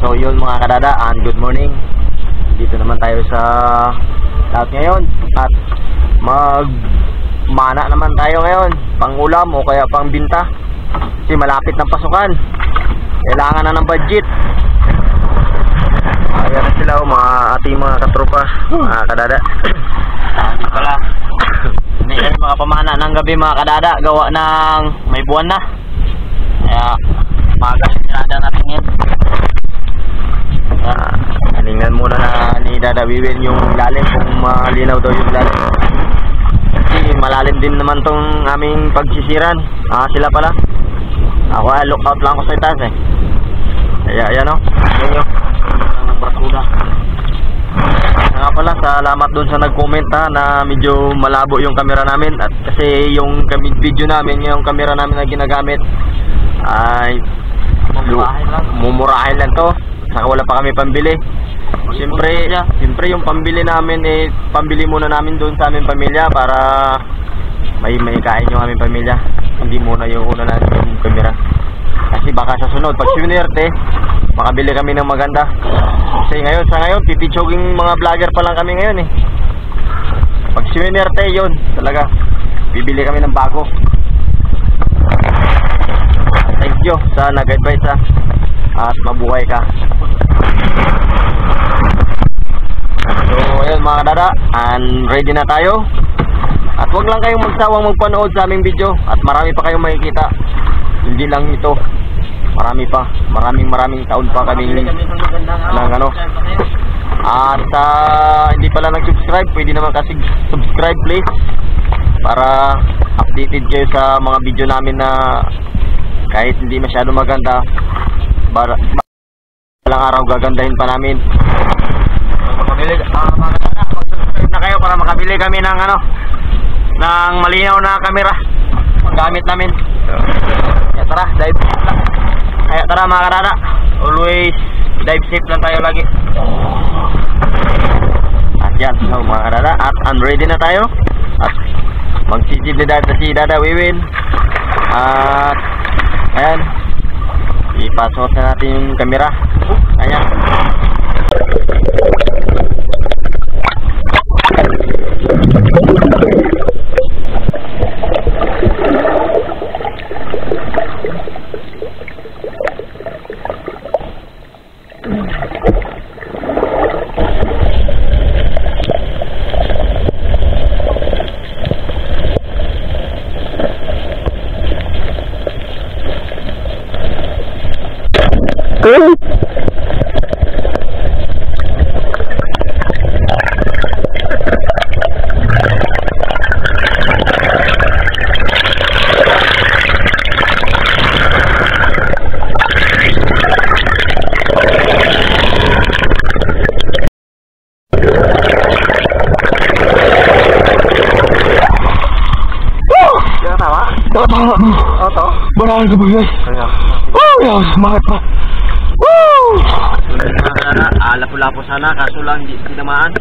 So yun mga kadada, and good morning. Dito naman tayo sa lahat ngayon at magmana naman tayo ngayon, pang ulam o kaya pang binta kasi malapit ng pasukan, kailangan na ng budget. Ayan na sila mga ating mga katropa, mga kadada. Hindi pala hindi kami mga pamana ng gabi mga kadada, gawa ng may buwan na, kaya magas sinada natin yan. Tingnan muna na ni Dada Wiwin yung lalim, kung malinaw daw yung lalim kasi malalim din naman tong aming pagsisiran. Sila pala, ako lookout lang ako sa itaas eh. Kaya ayan o, yun yung ng barkuda. Nga pala, salamat dun sa nag-comment na medyo malabo yung camera namin, at kasi yung video namin, yung camera namin na ginagamit ay mumurahin lang to, saka wala pa kami pambili. Siyempre yung pambili namin pambili muna namin doon sa aming pamilya para may kain yung aming pamilya. Hindi muna yung una natin yung camera. Kasi baka sa sunod pag sinerte, makabili kami ng maganda. Kasi sa ngayon pipitsoging mga vlogger pa lang kami ngayon eh. Pag sinerte yun, talaga bibili kami ng bago. Thank you sa nag-advise at mabuhay ka. So ayun mga kadada, and ready na tayo. At wag lang kayong magsawang magpanood sa aming video, at marami pa kayong makikita. Hindi lang ito, marami pa, maraming taon pa kami ng ano. At hindi pala nag-subscribe, pwede naman kasi subscribe please, para updated kayo sa mga video namin na kahit hindi masyado maganda, balang araw gagandahin pa namin. Makabili, mag-subscribe na kayo para makabili kami ng ng malinaw na camera gamit namin. Kaya tara, dive safe lang. Kaya tara mga kadada, always dive safe lang tayo lagi. At yan, so mga kadada, at ready na tayo. At magsisid si Dada Wiwin. At ayan, ipasok na natin yung camera. Ayan. Barang ka bagay. Ya, semangat pa. Lapo-lapo sana, kaso lang hindi tinamaan.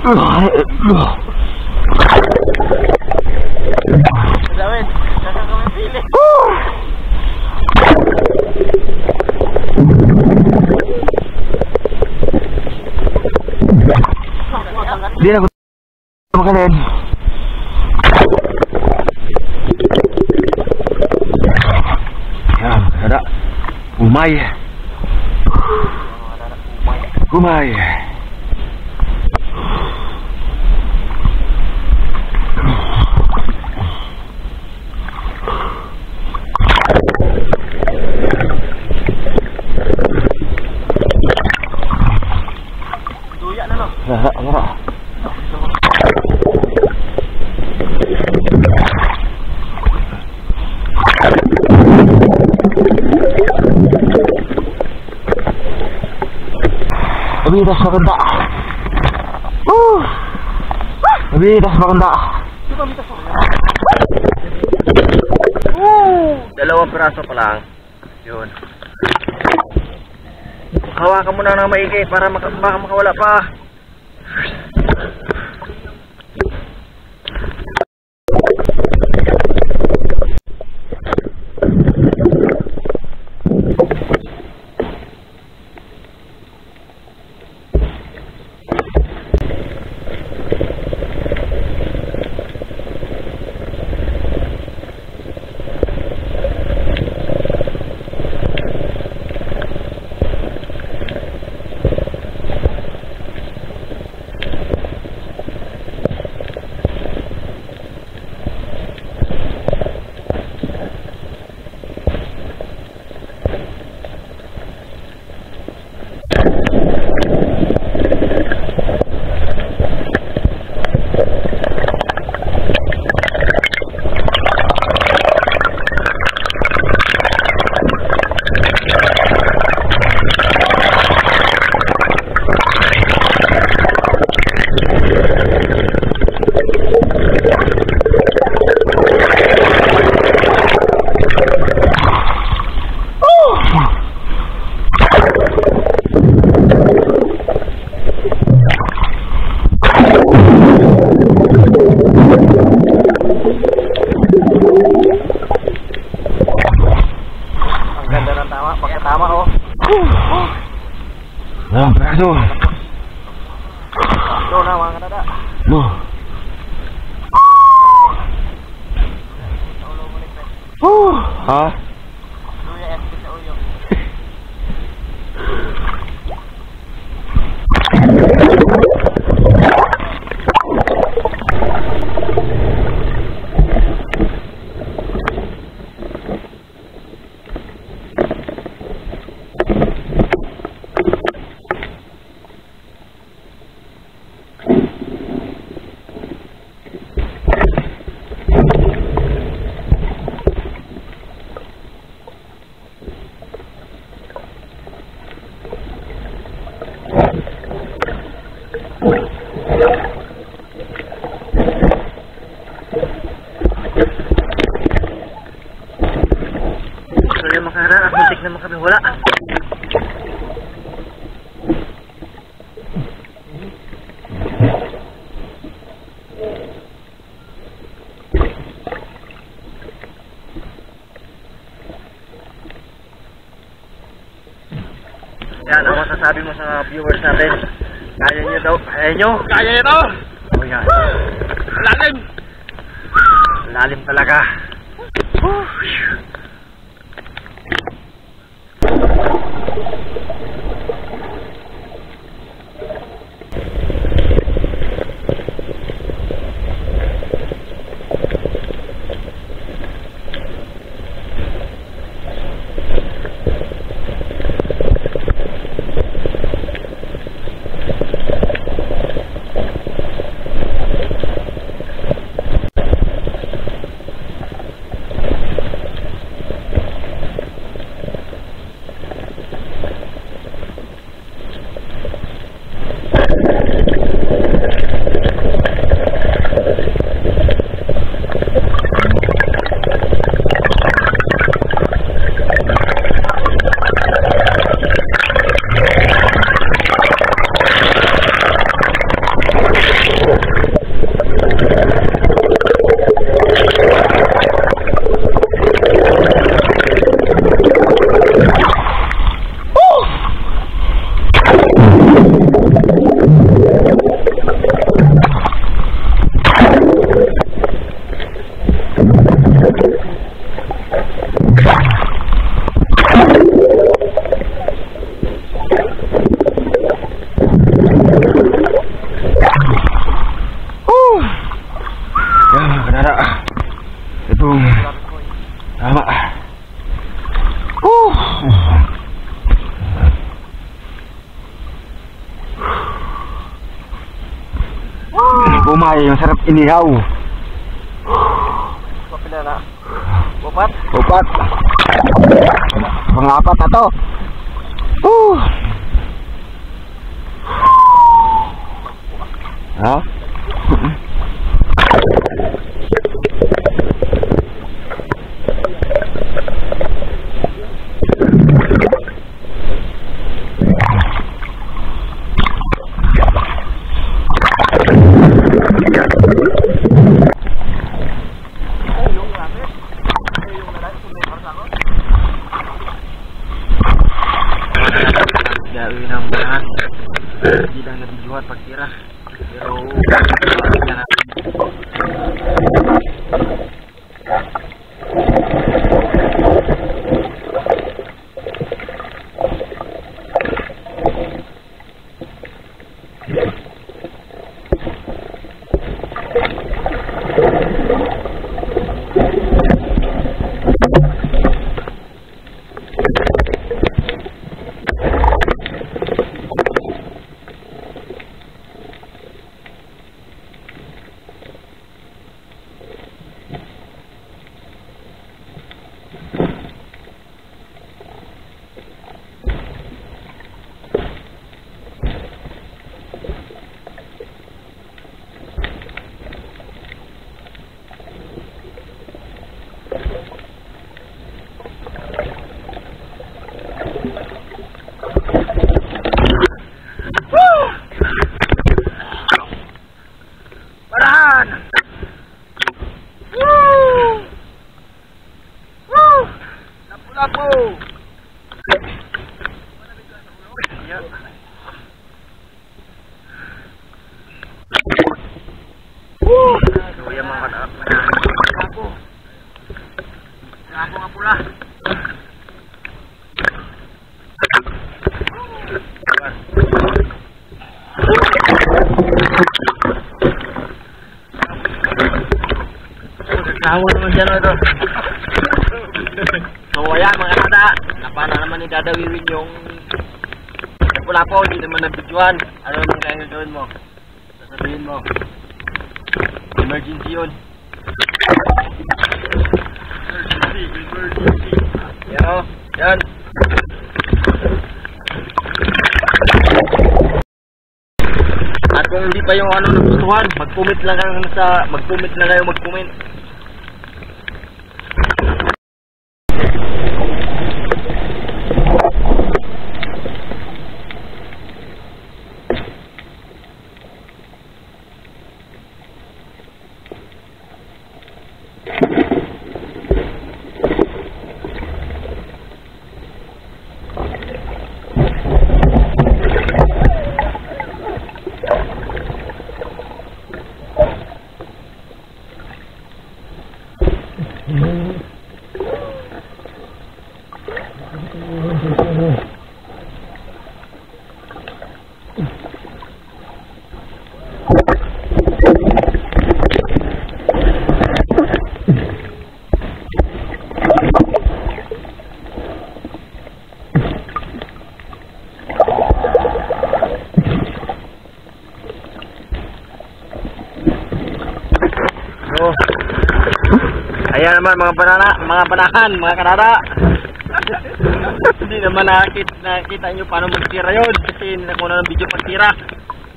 Dawin, saan kami pili? Di na ko makanin. Yan, ada. Umay. Umay. Duya na no? Wala. Nabitas maganda. Nabitas maganda. Dalawang piraso pa lang. Yun. Hawakan mo na ng maigi para baka makawala pa. Tama oh. Nah, berado. Ito na mga kanada. No. Ha? Luya yan sa uyo. Sorry makaraan, muntik na makabihula. Yan, ang masasabi mo sa viewers natin? Kaya nyo daw? Kaya nyo? Kaya ito! Oh yan. Lalim! Lalim talaga. Siomay, masarap inihaw. Papila na. Upat? Upat. Pangapat na to. Ha? Gawin ang bahan. Hindi lang nabidyohan pagtira. Pero yan natin. Parahan! Woo! Woo! Lapu-lapu! Woo! Kaya mga kanaap na lapu. Lapu nga pula. Kawan naman dyan ito. So ayan mga kanada, napana naman ni Dada Wiwin yung Lapu-Lapu, hindi naman nabidyohan. Ano naman kaya gawin mo? Sasabihin mo, emergency yun. Emergency. Yan o, yan. At kung hindi pa yung ano nagustuhan, mag-comment lang kayo mag-comment. Ayan naman mga banahan, mga kanada. Hindi naman nakita nyo paano magtira yun kasi nakuna ng video pagtira.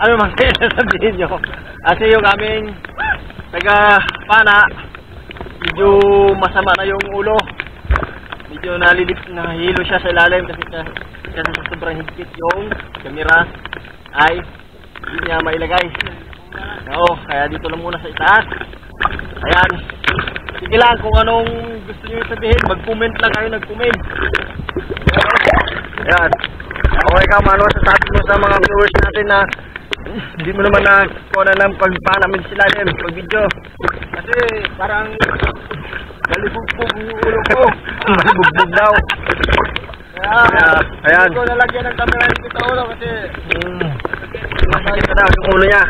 Ano man kaya sabihin nyo? Kasi yung aming taga-pana, medyo masama na yung ulo. Medyo nahilo siya sa ilalim kasi sa sobrang higpit yung camera ay hindi niya mailagay. Oo, kaya dito lang muna sa itaas. Ayan. Sige lang kung anong gusto nyo sabihin, mag-comment lang kayo, nag-comment. Ayan. Okay ka, ano sasabi mo sa mga viewers natin na hindi mo naman nakuha na ng pagpanamin sila din, pag-video. Kasi parang nalibugbog yung ulo ko. Nalibugbog daw. Kaya, ayan. Hindi ko nalagyan ng camera yung kita ulo kasi masakit na daw yung ulo niya.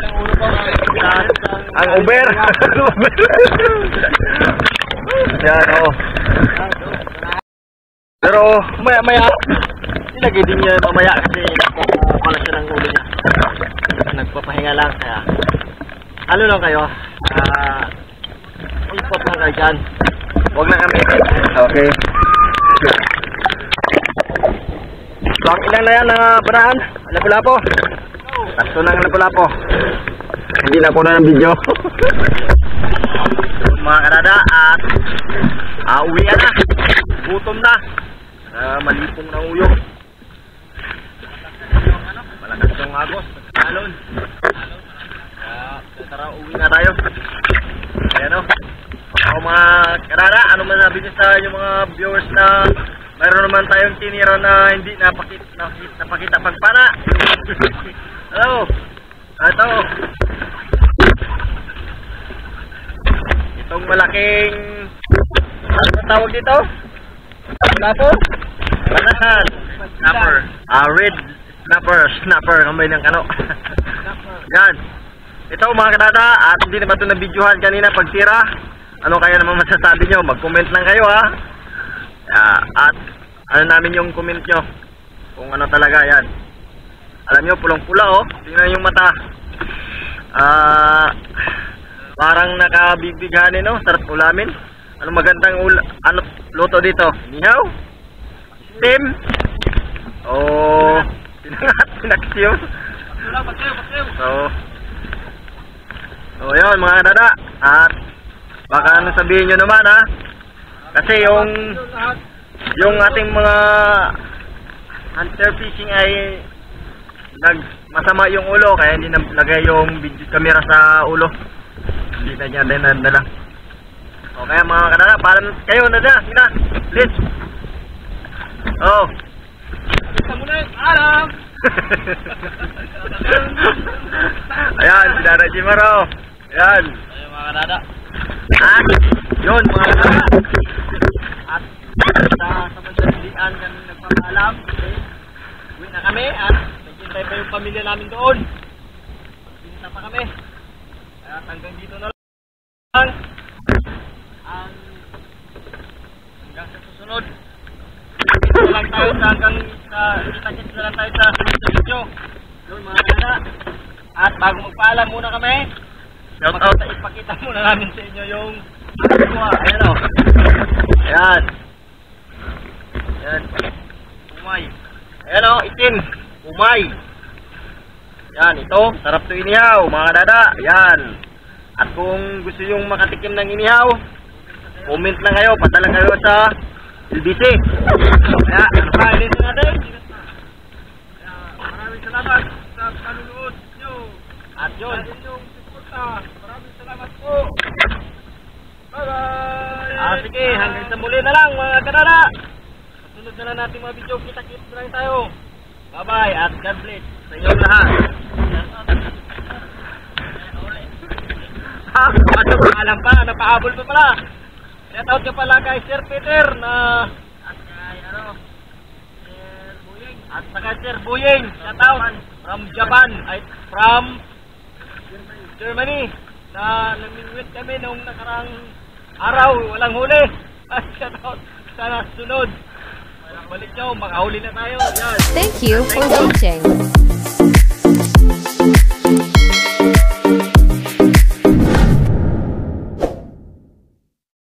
Ang uber. Yan o. Pero maya ilagay din niya mamaya kasi pala siya ng ulo niya. Nagpapahinga lang kaya ano lang kayo? Ipot lang kayo dyan. Huwag na kami. Okay. So, ang ilan na yan na banaan? Lapu-lapo. Tatlo ng lapu-lapo. Hindi na po na ng video. Mga karada at uwian na. Gutom na. Malipong na uyo. Malakas yung agos. Alon. Tara, uwi na tayo. Ayan o. Ako mga karada, ano man sabi niyo sa yung mga viewers na mayroon naman tayong tinira na hindi napakita pagpana. Hello. Ito. Itong malaking ano tawag dito? Lapo? Banahan. Snapper. Red snapper. Kamay ng kano. Yan. Ito mga kadada, at hindi na ba ito na-videohan kanina pagtira? Ano kaya naman masasabi nyo? Mag-comment lang kayo ha. At ano namin yung comment nyo. Kung ano talaga yan. Alam nyo, pulang-pula oh. Tingnan yung mata. Parang nakabibighanin no. Sarap ulamin. Ano magandang ano luto dito? Nihaw? Steam? Oh, pinaksiyo. So yun mga dada. At baka ano sabihin nyo naman ha. Kasi yung ating mga hunter fishing ay masama yung ulo. Kaya hindi nalagay yung video camera sa ulo. Hindi na niya din nadala. O kaya mga kadala, parang kayo na dyan. Sige na, please. Oh. Kita mo na, alam. Ayan, si Dada Jimaro. Ayan. Ayan mga kadada. At yun mga kadada. At sa magdalian kami nagpapaalam. Okay. Uwi na kami at naghintay pa yung pamilya namin doon. Pinita pa kami. Kaya hanggang dito na lang. Hanggang sa susunod. Dito na lang tayo kita-kits na lang tayo sa susunod na video. Doon mga kadada. At bago magpaalam muna kami, shout out, ipakita muna namin sa inyo yung ayan o. Ayan. Ayan. Umay. Ayan o, itim. Umay. Ayan, ito. Sarap to inihaw, mga kadada. Ayan. At kung gusto yung makatikim ng inihaw, comment lang kayo. Padala kayo sa LBC. Kaya, kainin sa natin. Maraming salamat sa panunood nyo. At yun. Maraming salamat po. Bye-bye. Sige, hanggang sa muli na lang mga kadada. Sunod na lang natin mga video. Kita-kits na lang tayo. Bye-bye at God bless sa inyong lahat. Ano pa, alam pa, napahabol pa pala. Shout out ka pala kay Sir Peter na at kay Sir Buying. At saka Sir Buying, shout out from Japan, ay from Germany na namingwit kami nung nakarang araw, walang huli. Shout out sa sunod. Balik nyo, makahuli na tayo. Yan. Thank you for watching.